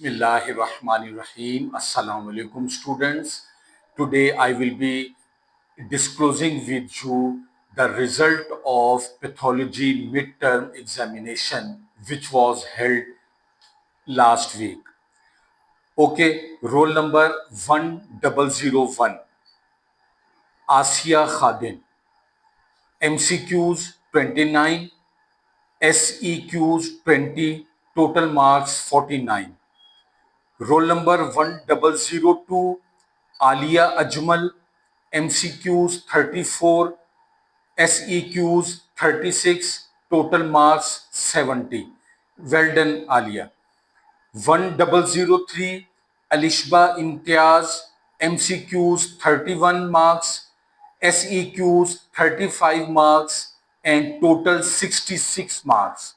Bismillahirrahmanirrahim. Assalamu alaikum students. Today I will be disclosing with you the result of pathology midterm examination which was held last week. Okay, roll number 1001 Asia Khadin. MCQs 29, SEQs 20, total marks 49. Roll number 1002 Alia Ajmal, MCQs 34, SEQs 36, total marks 70. Well done, Alia. 1003 Alishba Imtiaz, MCQs 31 marks, SEQs 35 marks, and total 66 marks.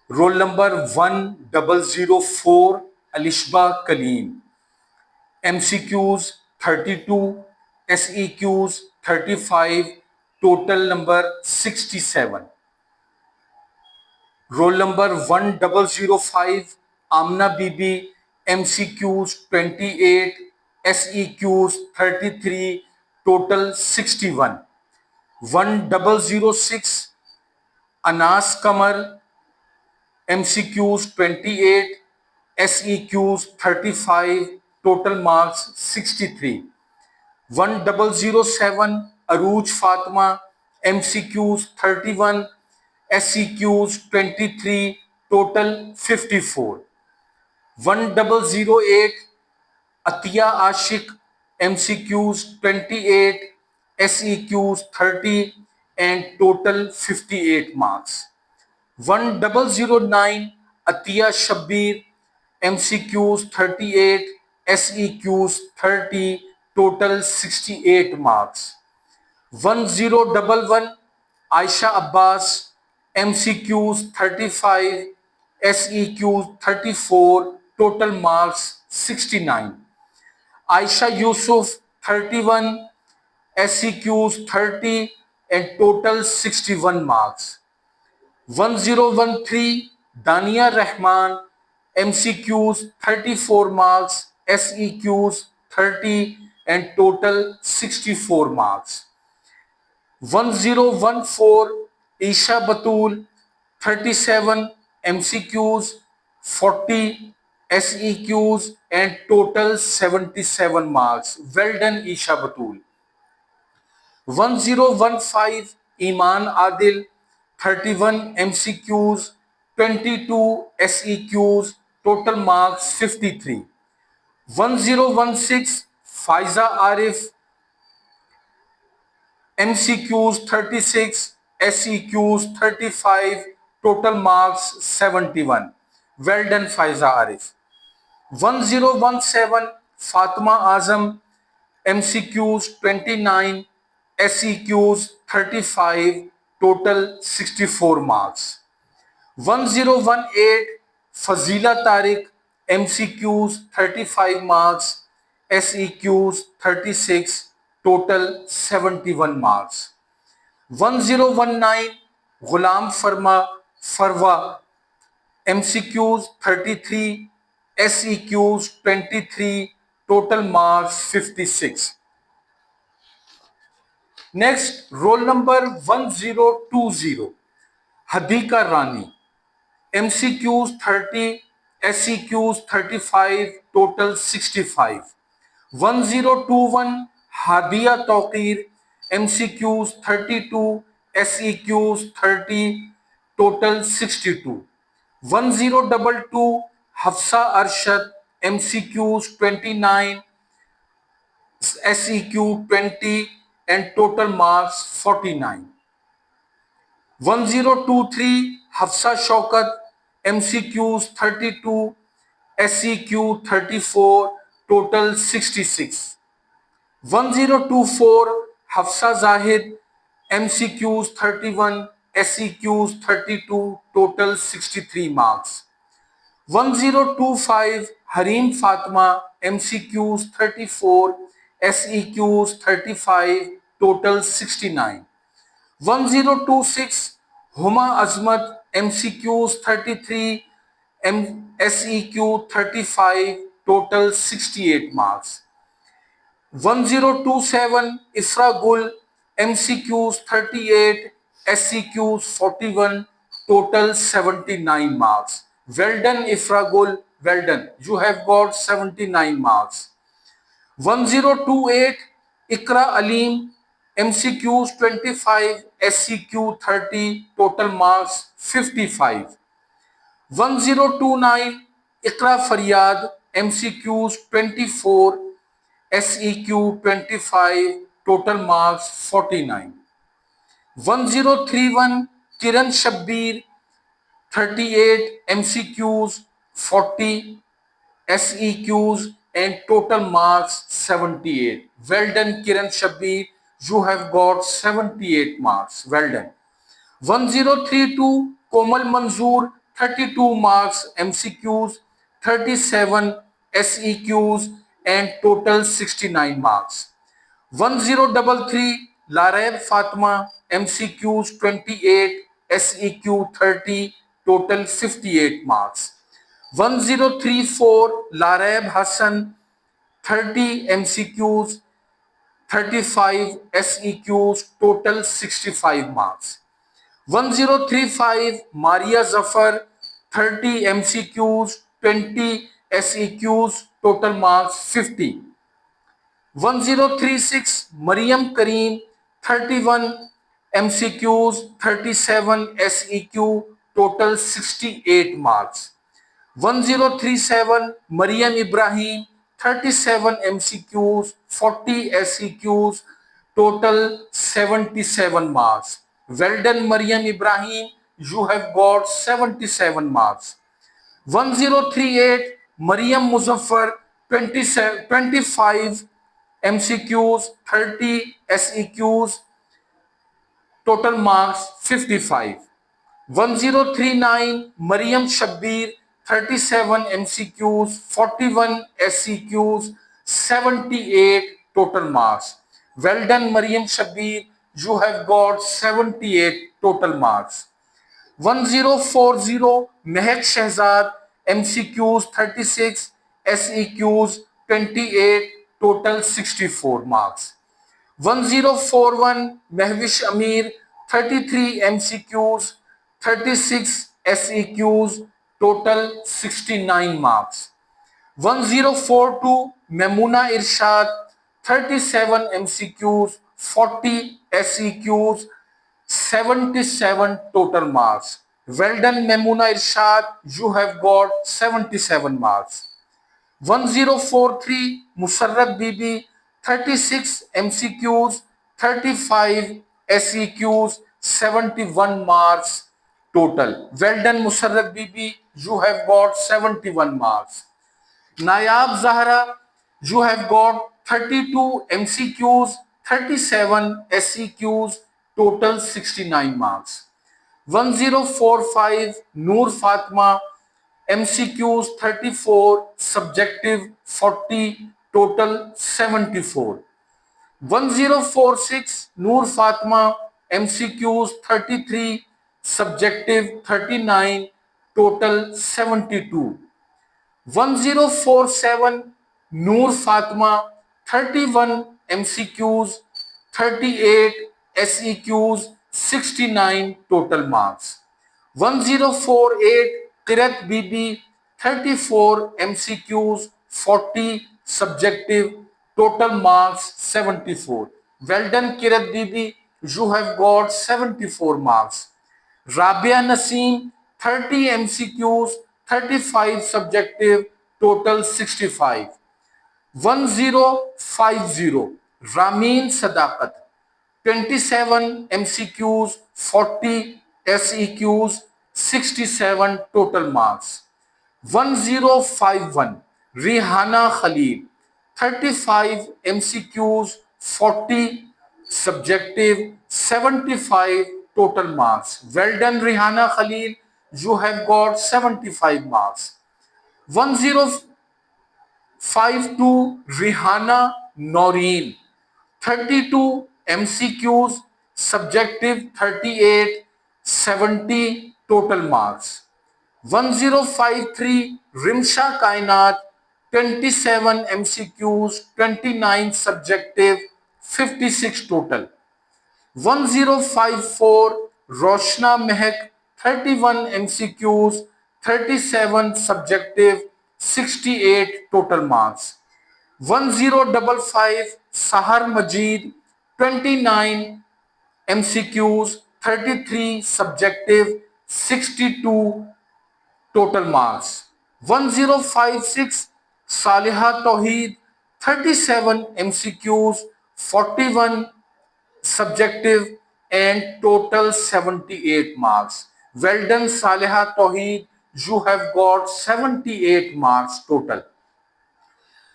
Roll number 1004 Alishba Kaleem, MCQs 32, SEQs 35, total number 67. Roll number 1005 Amna Bibi, MCQs 28, SEQs 33, total 61. 1006 Anas Kamar, MCQs 28, SEQs 35, total marks 63. 1007 Aruj Fatma, MCQs 31, SEQs 23, total 54. 1008 Atiya Ashik, MCQs 28, SEQs 30, and total 58 marks. 1009 Atiya Shabbir, MCQs 38, SEQs 30, total 68 marks. 1011 Aisha Abbas, MCQs 35, SEQs 34, total marks 69. Aisha Yusuf 31, SEQs 30, and total 61 marks. 1013 Dania Rahman, MCQs 34 marks, SEQs 30, and total 64 marks. 1014 Isha Batul, 37 MCQs, 40 SEQs, and total 77 marks. Well done, Isha Batul. 1015 Iman Adil, 31 MCQs, 22 SEQs, total marks 53. 1016 Faiza Arif, MCQs 36, SEQs 35, total marks 71. Well done, Faiza Arif. 1017 Fatima Azam, MCQs 29, SEQs 35, total 64 marks. 1018 Fazila Tariq, MCQs 35 marks, SEQs 36, total 71 marks. 1019 Ghulam Farwa, MCQs 33, SEQs 23, total marks 56. Next, roll number 1020 Hadika Rani, MCQs 30, SEQs 35, total 65. 1021 Hadia Tawqir, MCQs 32, SEQs 30, total 62. 1022 Hafsa Arshad, MCQs 29, SEQ 20, and total marks 49. 1023 Hafsa Shaukat, MCQs 32, SEQ 34, total 66. 1024 Hafsa Zahid, MCQs 31, SEQs 32, total 63 marks. 1025 Harim Fatma, MCQs 34, SEQs 35, total 69. 1026 Huma Azmat, MCQs 33, SEQ 35, total 68 marks. 1027 Isra Gul, MCQs 38, SEQs 41, total 79 marks. Well done Ifra Gul, well done. You have got 79 marks. 1028 Ikra Aleem, MCQs 25, SEQ 30, total marks 55. 1029 Ikra Faryad, MCQs 24, SEQ 25, total marks 49. 1031 Kiran Shabbir, 38 MCQs, 40 SEQs, and total marks 78. Well done Kiran Shabbir, you have got 78 marks. Well done. 1032 Komal Manzoor, 32 marks MCQs, 37 SEQs, and total 69 marks. 1033 Lareb Fatma, MCQs 28, SEQ 30, total 58 marks. 1034 Lareb Hassan, 30 MCQs, 35 SEQs, total 65 marks. 1035 Maria Zafar, 30 MCQs, 20 SEQs, total marks 50. 1036 Mariam Kareem, 31 MCQs, 37 SEQ, total 68 marks. 1037 Mariam Ibrahim, 37 MCQs, 40 SEQs, total 77 marks. Well done Mariam Ibrahim, you have got 77 marks. 1038 Mariam Muzaffar, 25 MCQs, 30 SEQs, total marks 55. 1039 Mariam Shabbir, 37 MCQs, 41 SEQs, 78 total marks. Well done Mariam Shabbir, you have got 78 total marks. 1040 Mehak Shehzad, MCQs 36, SEQs 28, total 64 marks. 1041 Mehwish Amir, 33 MCQs, 36 SEQs, total 69 marks. 1042 Memuna Irshad, 37 MCQs, 40 SEQs, 77 total marks. Well done Memuna Irshad, you have got 77 marks. 1043 Musarrat Bibi, 36 MCQs, 35 SEQs, 71 marks total. Well done Musarrat Bibi, you have got 71 marks. Nayab Zahra, you have got 32 MCQs, 37 SEQs, total 69 marks. 1045 Noor Fatma, MCQs 34, subjective 40, total 74. 1046 Noor Fatma, MCQs 33, subjective 39, total 72. 1047 Noor Fatma, 31 MCQs, 38 SEQs, 69 total marks. 1048 Kirat Bibi, 34 MCQs, 40 subjective, total marks 74. Well done Kirat Bibi, you have got 74 marks. Rabia Naseem, 30 MCQs, 35 subjective, total 65. 1050 Ramin Sadaqat, 27 MCQs, 40 SEQs, 67 total marks. 1051 Rihana Khalil, 35 MCQs, 40 subjective, 75 total marks. Well done Rihana Khalil, you have got 75 marks. 1052 Rihana Noreen, 32 MCQs, subjective 38, 70 total marks. 1053 Rimsha Kainat, 27 MCQs, 29 subjective, 56 total. 1054 Roshna Mehak, 31 MCQs, 37 subjective, 68 total marks. 1055 Sahar Majid, 29 MCQs, 33 subjective, 62 total marks. 1056 Saliha Tawheed, 37 MCQs, 41 subjective and total 78 marks. Well done Saliha Tawheed, you have got 78 marks total.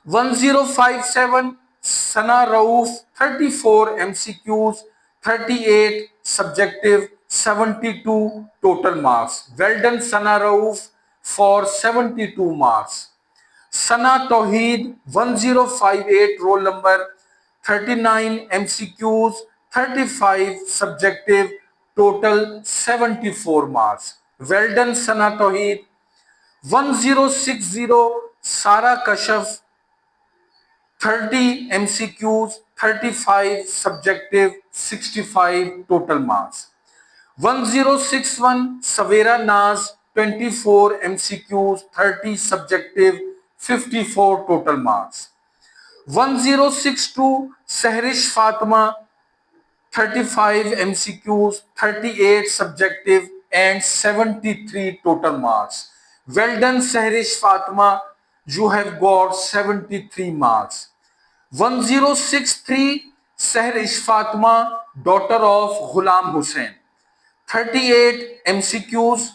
1057 Sana Rauf, 34 MCQs, 38 subjective, 72 total marks. Well done Sana Rauf for 72 marks. Sana Tawheed 1058 roll number, 39 MCQs, 35 subjective, total 74 marks. Well done Sana Tawheed. 1060 Sara Kashaf, 30 MCQs, 35 subjective, 65 total marks. 1061 Savera Naz, 24 MCQs, 30 subjective, 54 total marks. 1062 Sehrish Fatima, 35 MCQs, 38 subjective and 73 total marks. Well done Sehrish Fatima, you have got 73 marks. 1063 Sehrish Fatima, daughter of Ghulam Hussain, 38 MCQs,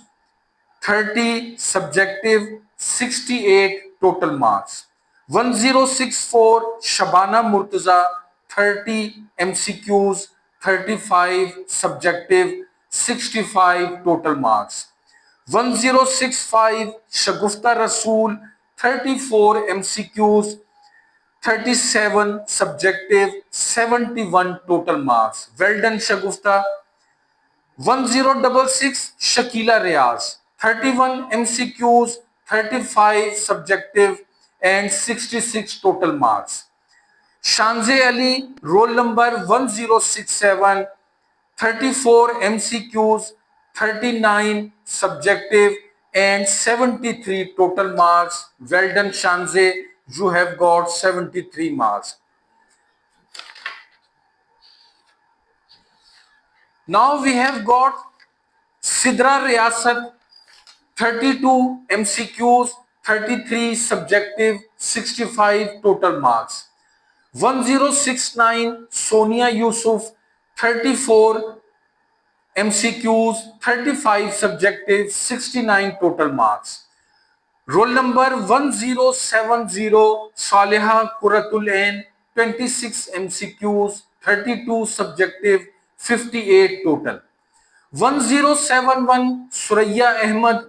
30 subjective, 68 total marks. 1064 Shabana Murtaza, 30 MCQs, 35 subjective, 65 total marks. 1065 Shagufta Rasool, 34 MCQs, 37 subjective, 71 total marks. Well done Shagufta. 1066 Shakila Riaz, 31 MCQs, 35 subjective and 66 total marks. Shanze Ali, roll number 1067, 34 MCQs, 39 subjective and 73 total marks. Well done Shanze, you have got 73 marks. Now we have got Sidra Riyasat, 32 MCQs, 33 subjective, 65 total marks. 1069 Sonia Yusuf, 34 MCQs, 35 subjective, 69 total marks. Roll number 1070 Saliha Quratul Ain, 26 MCQs, 32 subjective, 58 total. 1071 Suraya Ahmad,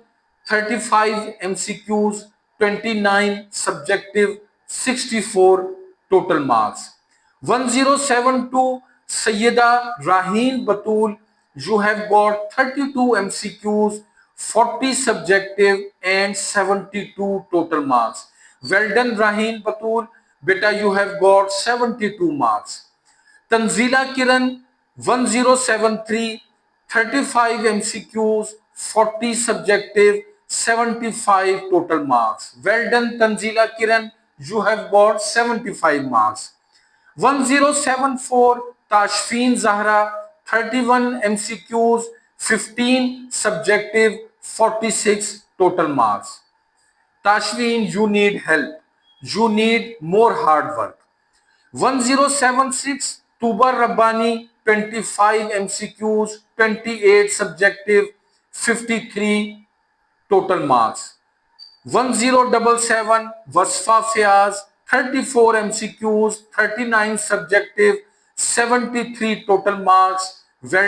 35 MCQs, 29 subjective, 64 total marks. 1072 Sayyida Raheen Batul, you have got 32 MCQs, 40 subjective and 72 total marks. Well done Raheen Batul, beta you have got 72 marks. Tanzila Kiran 1073, 35 MCQs, 40 subjective, 75 total marks. Well done Tanzila Kiran, you have got 75 marks. 1074 Tashfeen Zahra, 31 MCQs, 15 subjective, 46 total marks. Tashfeen, you need help. You need more hard work. 1076 Tuba Rabbani, 25 MCQs, 28 subjective, 53 total marks. 1077 Wasfa Fiaz, 34 MCQs, 39 subjective, 73 total marks. Well